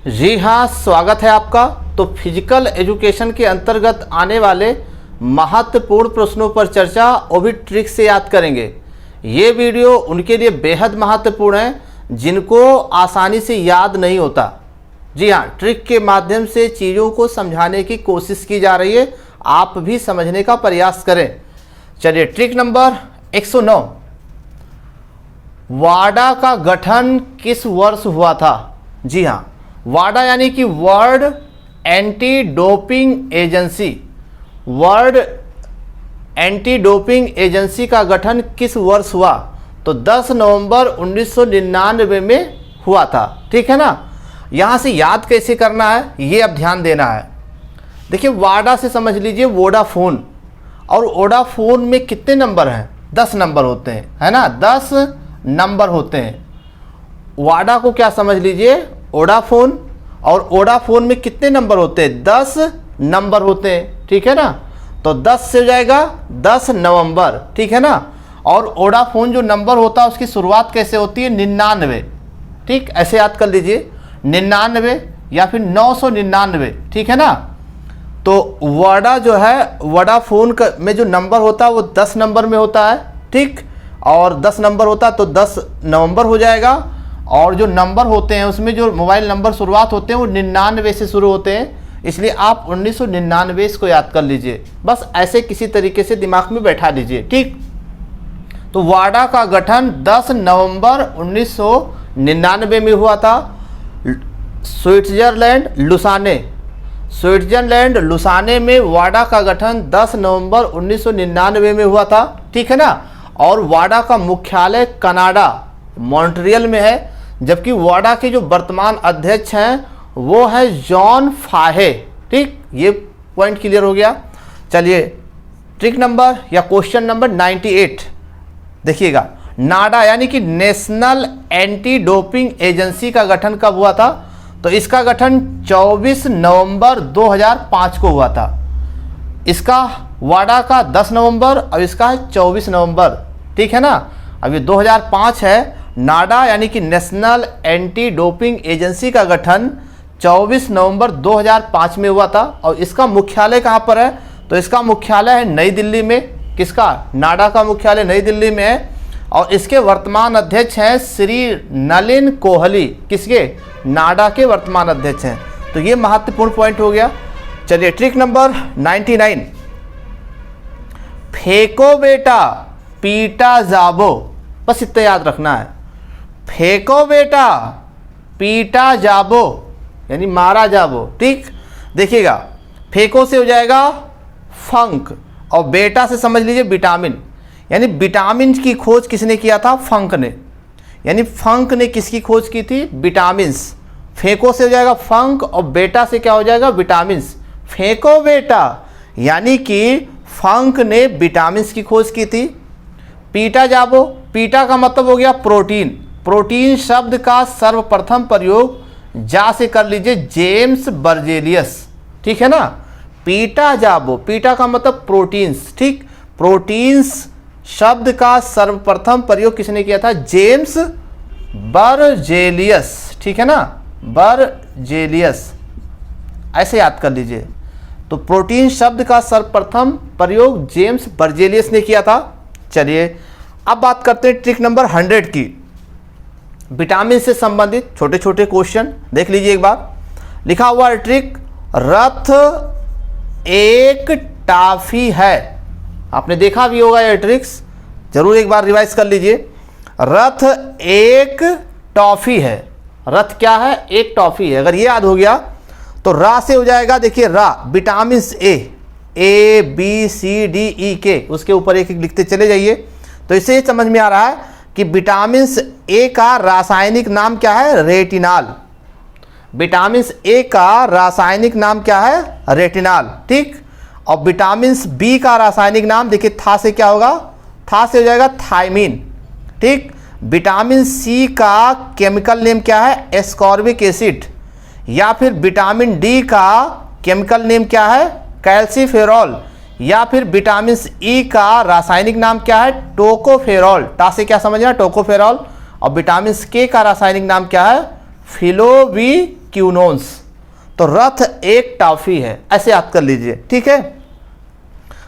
जी हाँ, स्वागत है आपका। तो फिजिकल एजुकेशन के अंतर्गत आने वाले महत्वपूर्ण प्रश्नों पर चर्चा और भी ट्रिक से याद करेंगे। ये वीडियो उनके लिए बेहद महत्वपूर्ण है जिनको आसानी से याद नहीं होता। जी हाँ, ट्रिक के माध्यम से चीज़ों को समझाने की कोशिश की जा रही है, आप भी समझने का प्रयास करें। चलिए, ट्रिक नंबर 109, वाडा का गठन किस वर्ष हुआ था? जी हाँ, वाडा यानी कि world anti doping agency. World anti doping agency का गठन किस वर्ष हुआ? तो 10 नवंबर 1999 में हुआ था। ठीक है ना। यहाँ से याद कैसे करना है ये अब ध्यान देना है। देखिए, वाडा से समझ लीजिए वोडाफोन, और वोडाफोन में कितने नंबर हैं? 10 नंबर होते हैं, है ना। 10 नंबर होते हैं। वाडा को क्या समझ लीजिए, वोडाफोन, और वोडाफोन में कितने नंबर होते हैं? 10 नंबर होते हैं। ठीक है ना। तो 10 से हो जाएगा 10 नवंबर। ठीक है ना। और वोडाफोन जो नंबर होता है उसकी शुरुआत कैसे होती है? 99। ठीक, ऐसे याद कर लीजिए, 99 या फिर 999। ठीक है ना। तो वाडा जो है, वोडाफोन में जो नंबर होता है वो 10 नंबर में होता है। ठीक, और 10 नंबर होता है तो 10 नवंबर हो जाएगा। और जो नंबर होते हैं उसमें जो मोबाइल नंबर शुरुआत होते हैं वो 99 से शुरू होते हैं, इसलिए आप 1999 इसको याद कर लीजिए। बस ऐसे किसी तरीके से दिमाग में बैठा लीजिए। ठीक, तो वाडा का गठन 10 नवंबर 1999 में हुआ था। स्विट्जरलैंड लुसाने, स्विट्जरलैंड लुसाने में वाडा का गठन 10 नवंबर 1999 में हुआ था। ठीक है ना। और वाडा का मुख्यालय कनाडा मॉन्ट्रियल में है, जबकि वाडा के जो वर्तमान अध्यक्ष हैं वो है जॉन फाहे। ठीक, ये पॉइंट क्लियर हो गया। चलिए, ट्रिक नंबर या क्वेश्चन नंबर 98 देखिएगा। नाडा यानी कि नेशनल एंटी डोपिंग एजेंसी का गठन कब हुआ था? तो इसका गठन 24 नवंबर 2005 को हुआ था। इसका वाडा का 10 नवंबर और इसका है 24 नवंबर। ठीक है ना। अब ये 2005 है। नाडा यानी कि नेशनल एंटी डोपिंग एजेंसी का गठन 24 नवंबर 2005 में हुआ था। और इसका मुख्यालय कहाँ पर है? तो इसका मुख्यालय है नई दिल्ली में। किसका? नाडा का मुख्यालय नई दिल्ली में है। और इसके वर्तमान अध्यक्ष हैं श्री नलिन कोहली। किसके? नाडा के वर्तमान अध्यक्ष हैं। तो ये महत्वपूर्ण पॉइंट हो गया। चलिए, ट्रिक नंबर 99, फेंको बेटा पीटा जाबो। बस इतना याद रखना है, फेंको बेटा पीटा जाबो यानी मारा जाबो। ठीक, देखिएगा, फेंको से हो जाएगा फंक, और बेटा से समझ लीजिए विटामिन। यानी विटामिन की खोज किसने किया था? फंक ने। यानी फंक ने किसकी खोज की थी? विटामिन्स। फेंको से हो जाएगा फंक, और बेटा से क्या हो जाएगा? विटामिन्स। फेंको बेटा यानी कि फंक ने विटामिन्स की खोज की थी। पीटा जाबो, पीटा का मतलब हो गया प्रोटीन। प्रोटीन शब्द का सर्वप्रथम प्रयोग जा से कर लीजिए जेम्स बर्जेलियस। ठीक है ना। पीटा जाबो, पीटा का मतलब प्रोटीन्स। ठीक, प्रोटीन्स शब्द का सर्वप्रथम प्रयोग किसने किया था? James Berzelius. ठीक है ना, बर्जेलियस, ऐसे याद कर लीजिए। तो प्रोटीन शब्द का सर्वप्रथम प्रयोग जेम्स बर्जेलियस ने किया था। चलिए, अब बात करते हैं ट्रिक नंबर 100 की। विटामिन से संबंधित छोटे छोटे क्वेश्चन देख लीजिए एक बार। लिखा हुआ है ट्रिक, रथ एक टॉफी है। आपने देखा भी होगा ये ट्रिक्स, जरूर एक बार रिवाइज कर लीजिए। रथ एक टॉफी है। रथ क्या है? एक टॉफी है। अगर ये याद हो गया तो रा से हो जाएगा, देखिए रा, vitamin A B C D E के, उसके ऊपर एक एक लिखते चले जाइए। तो इससे समझ में आ रहा है कि विटामिन ए का रासायनिक नाम क्या है? रेटिनॉल। विटामिन ए का रासायनिक नाम क्या है? रेटिनॉल। ठीक, और विटामिन बी का रासायनिक नाम देखिए, था से क्या होगा? था से हो जाएगा थायमीन। ठीक, विटामिन सी का केमिकल नेम क्या है? Ascorbic acid. या फिर विटामिन डी का केमिकल नेम क्या है? कैल्सीफेरॉल। या फिर विटामिन ई का रासायनिक नाम क्या है? टोकोफेरॉल। टा से क्या समझना? टोकोफेरॉल। और विटामिन के का रासायनिक नाम क्या है? फिलोवी क्यूनोन्स। तो रथ एक टॉफी है, ऐसे याद कर लीजिए, ठीक है।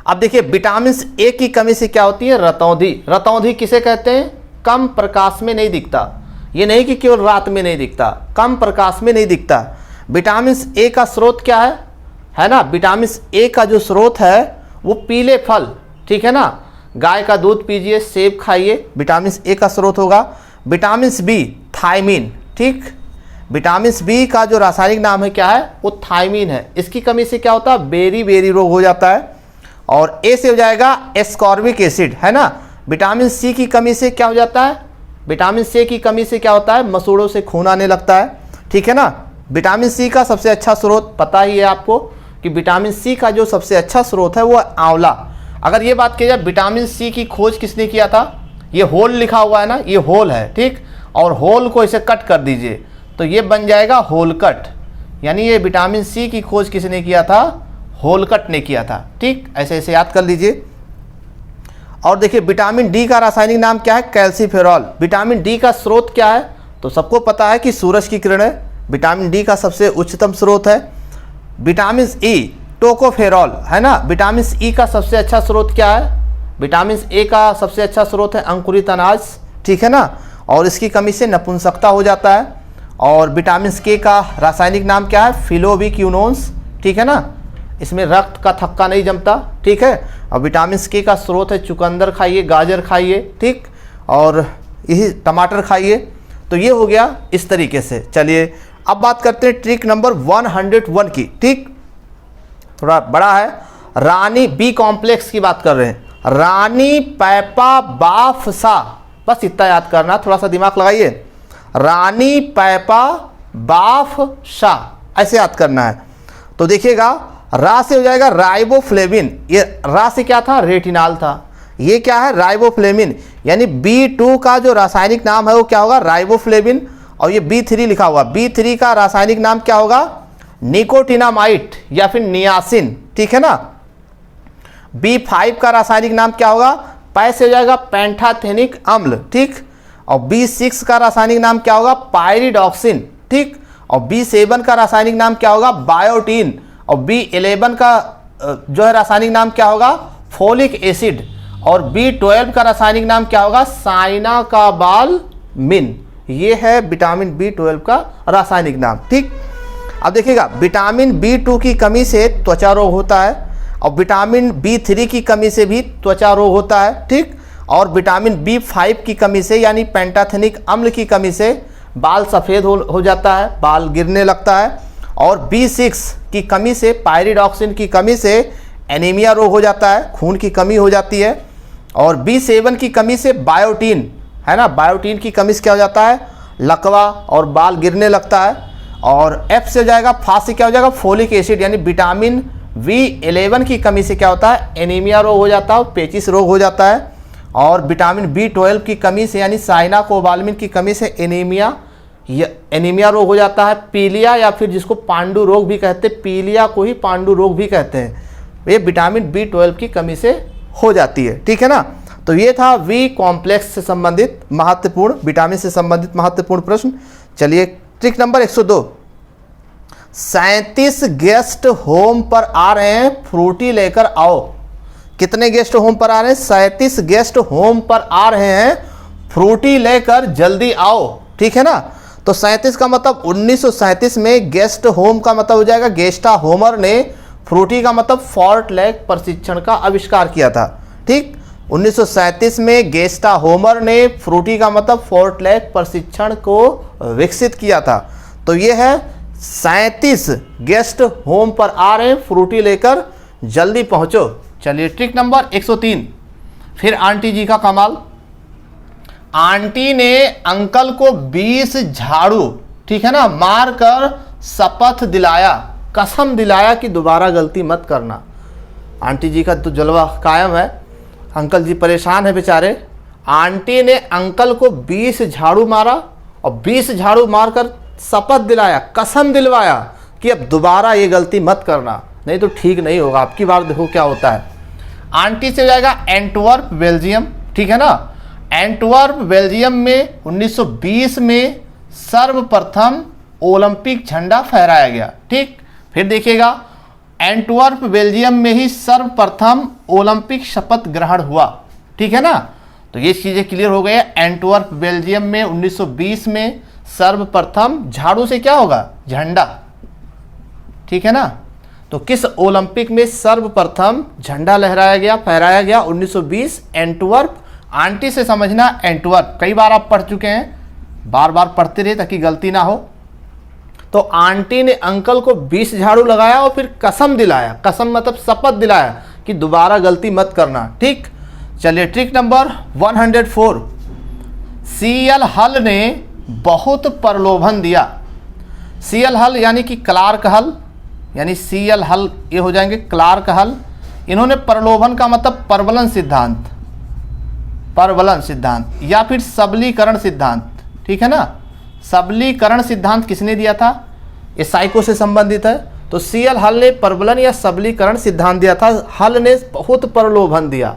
अब देखिए विटामिन ए की कमी से क्या होती है, रतौंधी। रतौंधी किसे कहते हैं, कम प्रकाश में नहीं दिखता, ये नहीं कि केवल रात में नहीं दिखता, कम प्रकाश में नहीं दिखता। विटामिन ए का स्रोत क्या है ना, विटामिन ए का जो स्रोत है वो पीले फल, ठीक है ना, गाय का दूध पीजिए, सेब खाइए, विटामिन ए का स्रोत होगा। विटामिन बी थायमीन, ठीक, विटामिन बी का जो रासायनिक नाम है क्या है, वो थायमीन है। इसकी कमी से क्या होता है, बेरी बेरी रोग हो जाता है। और ए से हो जाएगा एस्कॉर्बिक एसिड, है ना। विटामिन सी की कमी से क्या हो जाता है, विटामिन सी की कमी से क्या होता है, मसूड़ों से खून आने लगता है, ठीक है ना। विटामिन सी का सबसे अच्छा स्रोत पता ही है आपको कि विटामिन सी का जो सबसे अच्छा स्रोत है वो आंवला। अगर ये बात की जाए विटामिन सी की खोज किसने किया था, ये होल लिखा हुआ है ना, ये होल है, ठीक, और होल को इसे कट कर दीजिए तो ये बन जाएगा होल कट, यानी ये विटामिन सी की खोज किसने किया था, होलकट ने किया था, ठीक, ऐसे ऐसे याद कर लीजिए। और देखिए विटामिन डी का रासायनिक नाम क्या है, कैल्सीफेरॉल। विटामिन डी का स्रोत क्या है, तो सबको पता है कि सूरज की किरणें विटामिन डी का सबसे उच्चतम स्रोत है। विटामिन ई टोकोफेरॉल, है ना। विटामिन ई का सबसे अच्छा स्रोत क्या है, विटामिन ए का सबसे अच्छा स्रोत है अंकुरित अनाज, ठीक है ना, और इसकी कमी से नपुंसकता हो जाता है। और विटामिन के का रासायनिक नाम क्या है, फिलोबिक्यूनोन्स, ठीक है ना, इसमें रक्त का थक्का नहीं जमता, ठीक है। और विटामिन के का स्रोत है चुकंदर खाइए, गाजर खाइए, ठीक, और यही टमाटर खाइए। तो ये हो गया इस तरीके से। चलिए अब बात करते हैं ट्रिक नंबर 101 की, ठीक, थोड़ा बड़ा है। रानी बी कॉम्प्लेक्स की बात कर रहे हैं, रानी पैपा बाफसा, बस इतना याद करना, थोड़ा सा दिमाग लगाइए, रानी पैपा बाफसा, ऐसे याद करना है। तो देखिएगा रा से हो जाएगा राइबोफ्लेविन, ये रा से क्या था, रेटिनाल था, ये क्या है, राइबोफ्लेविन, यानी B2 का जो रासायनिक नाम है वो क्या होगा, राइबोफ्लेविन। और ये B3 लिखा हुआ, B3 का रासायनिक नाम क्या होगा, निकोटिनामाइड या फिर नियासिन, ठीक है ना। B5 का रासायनिक नाम क्या होगा, पै से हो जाएगा पेंटाथेनिक अम्ल, ठीक, और B6 का रासायनिक नाम क्या होगा, पायरिडॉक्सिन, ठीक, और B7 का रासायनिक नाम क्या होगा, बायोटीन, और B11 का जो है रासायनिक नाम क्या होगा, फोलिक एसिड, और B12 का रासायनिक नाम क्या होगा, साइनाकाबालमिन। ये है विटामिन B12 का रासायनिक नाम, ठीक। अब देखिएगा विटामिन B2 की कमी से त्वचा रोग होता है, और विटामिन B3 की कमी से भी त्वचा रोग होता है, ठीक, और विटामिन B5 की कमी से यानी पेंटाथेनिक अम्ल की कमी से बाल सफ़ेद हो जाता है, बाल गिरने लगता है, और B6 की कमी से, पायरिडॉक्सिन की कमी से एनीमिया रोग हो जाता है, खून की कमी हो जाती है, और B7 की कमी से बायोटीन, है ना, बायोटीन की कमी से क्या हो जाता है, लकवा और बाल गिरने लगता है। और F से हो जाएगा, फा से क्या हो जाएगा, फोलिक एसिड, यानी विटामिन B11 की कमी से क्या होता है, एनीमिया रोग हो जाता है, पेचिस रोग हो जाता है। और विटामिन B12 की कमी से यानी साइनाकोबालमिन की कमी से एनीमिया रोग हो जाता है, पीलिया या फिर जिसको पांडु रोग भी कहते हैं, पीलिया को ही पांडु रोग भी कहते हैं, ये विटामिन B12 की कमी से हो जाती है, ठीक है ना। तो ये था वी कॉम्प्लेक्स से संबंधित महत्वपूर्ण, विटामिन से संबंधित महत्वपूर्ण प्रश्न। चलिए ट्रिक नंबर 102, 37 गेस्ट होम पर आ रहे हैं, फ्रूटी लेकर आओ। कितने गेस्ट होम पर आ रहे हैं, 37 गेस्ट होम पर आ रहे हैं, फ्रूटी लेकर जल्दी आओ, ठीक है ना। तो 37 का मतलब 1937 में गेस्ट होम का मतलब हो जाएगा गेस्टा होमर ने फ्रूटी का मतलब फोर्ट लैक प्रशिक्षण का आविष्कार किया था, ठीक। 1937 में गेस्टा होमर ने फ्रूटी का मतलब फोर्ट लैक प्रशिक्षण को विकसित किया था। तो ये है 37 गेस्ट होम पर आ रहे हैं, फ्रूटी लेकर जल्दी पहुंचो। चलिए ट्रिक नंबर 103, फिर आंटी जी का कमाल। आंटी ने अंकल को 20 झाड़ू, ठीक है ना, मारकर शपथ दिलाया, कसम दिलाया कि दोबारा गलती मत करना। आंटी जी का तो जलवा कायम है, अंकल जी परेशान है बेचारे। आंटी ने अंकल को 20 झाड़ू मारा और 20 झाड़ू मारकर शपथ दिलाया, कसम दिलवाया कि अब दोबारा ये गलती मत करना, नहीं तो ठीक नहीं होगा, आपकी बार देखो क्या होता है। आंटी से हो जाएगा एंटवर्प बेल्जियम, ठीक है ना। एंटवर्प बेल्जियम में 1920 में सर्वप्रथम ओलंपिक झंडा फहराया गया। ठीक, फिर देखिएगा एंटवर्प बेल्जियम में ही सर्वप्रथम ओलंपिक शपथ ग्रहण हुआ। ठीक है ना, तो ये चीज़ें क्लियर हो गई है। एंटवर्प बेल्जियम में 1920 में सर्वप्रथम झाड़ू से क्या होगा, झंडा। ठीक है ना, तो किस ओलंपिक में सर्वप्रथम झंडा लहराया गया, फहराया गया, 1920 एंटवर्प। आंटी से समझना एंटवर्प, कई बार आप पढ़ चुके हैं, बार बार पढ़ते रहे ताकि गलती ना हो। तो आंटी ने अंकल को 20 झाड़ू लगाया और फिर कसम दिलाया, कसम मतलब शपथ दिलाया कि दोबारा गलती मत करना। ठीक, चलिए ट्रिक नंबर 104, सीएल हल ने बहुत प्रलोभन दिया। सीएल हल यानी कि क्लार्क हल, यानी सीएल हल ये हो जाएंगे क्लार्क हल। इन्होंने प्रलोभन का मतलब प्रबलन सिद्धांत, प्रबलन सिद्धांत या फिर सबलीकरण सिद्धांत। ठीक है ना, सबलीकरण सिद्धांत किसने दिया था, ये साइको से संबंधित है। तो सीएल हल ने प्रबलन या सबलीकरण सिद्धांत दिया था। हल ने बहुत प्रलोभन दिया,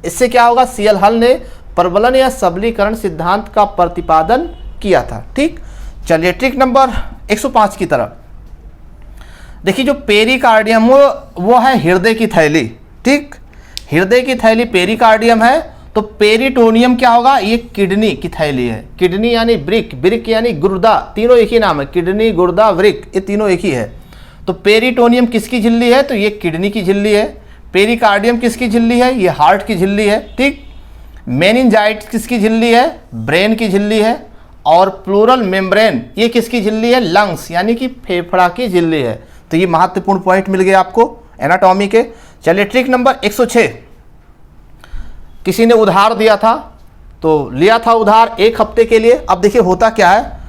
इससे क्या होगा, सीएल हल ने प्रबलन या सबलीकरण सिद्धांत का प्रतिपादन किया था। ठीक, चलिए ट्रिक नंबर 105 की तरफ देखिए। जो पेरिकार्डियम वो है हृदय की थैली। ठीक, हृदय की थैली पेरिकार्डियम है। तो पेरिटोनियम क्या होगा, ये किडनी की थैली है। किडनी यानी वृक्क, वृक्क यानी गुर्दा, तीनों एक ही नाम है, किडनी, गुर्दा, वृक्क, ये तीनों एक ही है। तो पेरिटोनियम किसकी झिल्ली है, तो ये किडनी की झिल्ली है। पेरिकार्डियम किसकी झिल्ली है, ये हार्ट की झिल्ली है। ठीक, मेनिंजाइट किसकी झिल्ली है, ब्रेन की झिल्ली है। और प्लूरल मेम्ब्रेन ये किसकी झिल्ली है, लंग्स यानी कि फेफड़ा की झिल्ली है। तो ये महत्वपूर्ण पॉइंट मिल गया आपको एनाटॉमी के। चलिए ट्रिक नंबर 106, किसी ने उधार दिया था, तो लिया था उधार 1 हफ्ते के लिए। अब देखिए होता क्या है,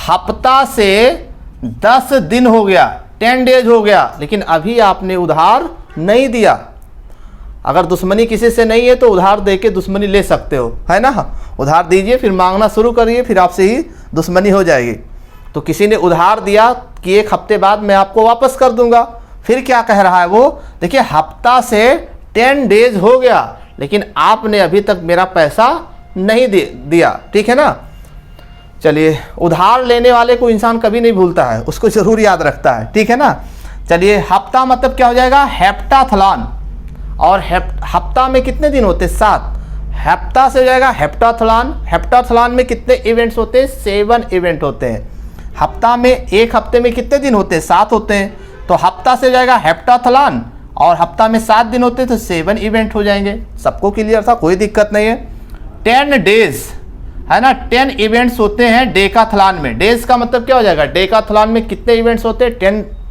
हफ्ता से 10 दिन हो गया, 10 डेज हो गया, लेकिन अभी आपने उधार नहीं दिया। अगर दुश्मनी किसी से नहीं है तो उधार देके दुश्मनी ले सकते हो, है ना। उधार दीजिए फिर मांगना शुरू करिए, फिर आपसे ही दुश्मनी हो जाएगी। तो किसी ने उधार दिया कि 1 हफ्ते बाद मैं आपको वापस कर दूंगा। फिर क्या कह रहा है वो, देखिए हफ्ता से 10 डेज हो गया, लेकिन आपने अभी तक मेरा पैसा नहीं दिया। ठीक है ना, चलिए उधार लेने वाले को इंसान कभी नहीं भूलता है, उसको जरूर याद रखता है। ठीक है ना, चलिए हफ्ता मतलब क्या हो जाएगा, हेप्टाथलॉन। और हफ्ता में कितने दिन होते हैं, 7। हफ्ता से हो जाएगा हेप्टाथलॉन। हेप्टाथलॉन में कितने इवेंट्स होते हैं, 7 इवेंट होते हैं। हफ्ता में 1 हफ्ते में कितने दिन होते हैं, 7 होते हैं। तो हफ्ता से हो जाएगा हेप्टाथलॉन, और हफ्ता में 7 दिन होते हैं तो 7 इवेंट हो जाएंगे। सबको क्लियर था, कोई दिक्कत नहीं है। 10 डेज है ना, 10 इवेंट्स होते हैं डेकाथलॉन में। डेज का मतलब क्या हो जाएगा, डेकाथलॉन में कितने इवेंट्स होते हैं,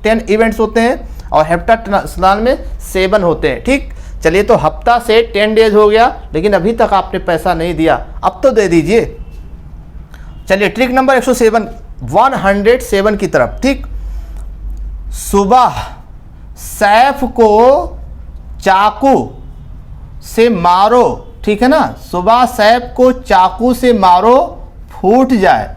10 इवेंट्स होते हैं, और हेप्टाथलॉन में 7 होते हैं। ठीक, चलिए तो हफ्ता से 10 डेज हो गया, लेकिन अभी तक आपने पैसा नहीं दिया, अब तो दे दीजिए। चलिए ट्रिक नंबर 107 की तरफ। ठीक, सुबह सैफ को चाकू से मारो। ठीक है ना, सुबह सैफ को चाकू से मारो फूट जाए।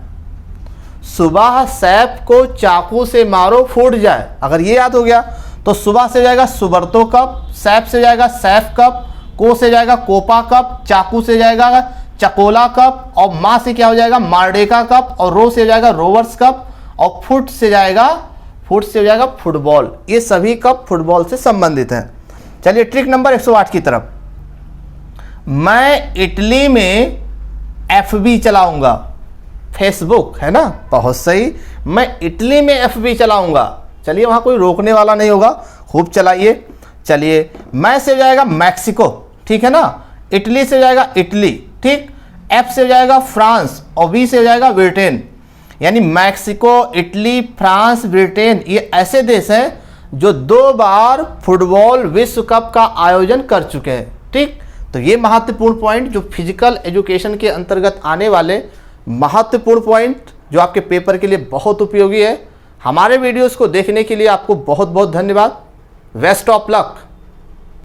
सुबह सैफ को चाकू से मारो फूट जाए, अगर ये याद हो गया तो सुबह से जाएगा सुबर्तो कप, सैफ से जाएगा सैफ कप, को से जाएगा कोपा कप, चाकू से जाएगा चकोला कप, और माँ से क्या हो जाएगा मार्डेका कप, और रो से जाएगा रोवर्स कप, और फुट से हो जाएगा फुटबॉल। ये सभी कप फुटबॉल से संबंधित हैं। चलिए ट्रिक नंबर 108 की तरफ। मैं इटली में FB चलाऊंगा, फेसबुक है ना, बहुत सही। मैं इटली में FB चलाऊंगा, चलिए वहां कोई रोकने वाला नहीं होगा, खूब चलाइए। चलिए मैं से हो जाएगा मैक्सिको, ठीक है ना, इटली से हो जाएगा इटली, ठीक, F से हो जाएगा फ्रांस, और B से हो जाएगा ब्रिटेन। यानी मैक्सिको, इटली, फ्रांस, ब्रिटेन ये ऐसे देश हैं जो 2 बार फुटबॉल विश्व कप का आयोजन कर चुके हैं। ठीक, तो ये महत्वपूर्ण पॉइंट जो फिजिकल एजुकेशन के अंतर्गत आने वाले महत्वपूर्ण पॉइंट जो आपके पेपर के लिए बहुत उपयोगी है। हमारे वीडियोस को देखने के लिए आपको बहुत बहुत धन्यवाद। Best of luck.